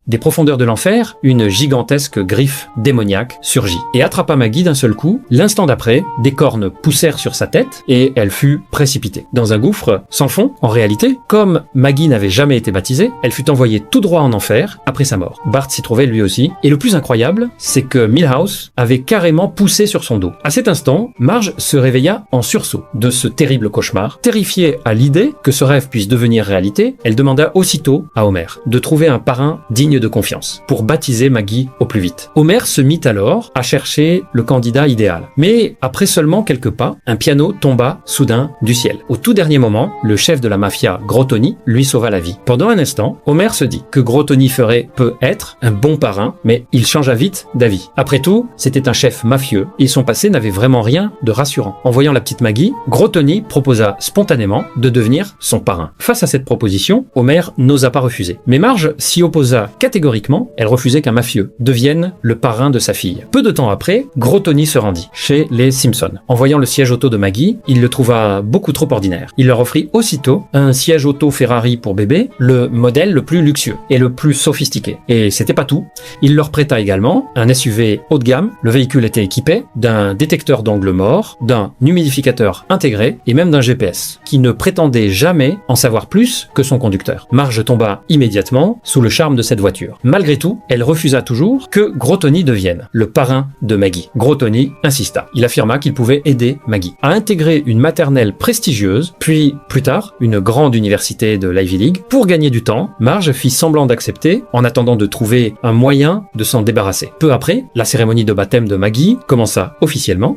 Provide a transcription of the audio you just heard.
Des profondeurs de l'enfer, une gigantesque griffe démoniaque surgit et attrapa Maggie d'un seul coup. L'instant d'après, des cornes poussèrent sur sa tête et elle fut précipitée dans un gouffre sans fond. En réalité, comme Maggie n'avait jamais été baptisée, elle fut envoyée tout droit en enfer après sa mort. Bart s'y trouvait lui aussi. Et le plus incroyable, c'est que Milhouse avait carrément poussé sur son dos. À cet instant, Marge se réveilla en sursaut de ce terrible cauchemar. Terrifiée à l'idée que ce rêve puisse devenir réalité, elle demanda aussitôt à Homer de trouver un parrain digne de confiance pour baptiser Maggie au plus vite. Homer se mit alors à chercher le candidat idéal. Mais après seulement quelques pas, un piano tomba soudain du ciel. Au tout dernier moment, le chef de la mafia, Gros Tony, lui sauva la vie. Pendant un instant, Homer se dit que Gros Tony ferait peut-être un bon parrain, mais il changea vite d'avis. Après tout, c'était un chef mafieux et son passé n'avait vraiment rien de rassurant. En voyant la petite Maggie, Gros Tony proposa spontanément de devenir son parrain. Face à cette proposition, Homer n'osa pas refuser. Mais Marge s'y opposa catégoriquement, elle refusait qu'un mafieux devienne le parrain de sa fille. Peu de temps après, Gros Tony se rendit chez les Simpson. En voyant le siège auto de Maggie, il le trouva beaucoup trop ordinaire. Il leur offrit aussitôt un siège auto Ferrari pour bébé, le modèle le plus luxueux et le plus sophistiqué. Et c'était pas tout. Il leur prêta également un SUV haut de gamme. Le véhicule était équipé d'un détecteur d'angle mort, d'un humidificateur intégré et même d'un GPS, qui ne prétendait jamais en savoir plus que son conducteur. Marge tomba immédiatement sous le charme de cette voiture. Malgré tout, elle refusa toujours que Gros Tony devienne le parrain de Maggie. Gros Tony insista. Il affirma qu'il pouvait aider Maggie à intégrer une maternelle prestigieuse, puis plus tard une grande université de l'Ivy League. Pour gagner du temps, Marge fit semblant d'accepter en attendant de trouver un moyen de s'en débarrasser. Peu après, la cérémonie de baptême de Maggie commença officiellement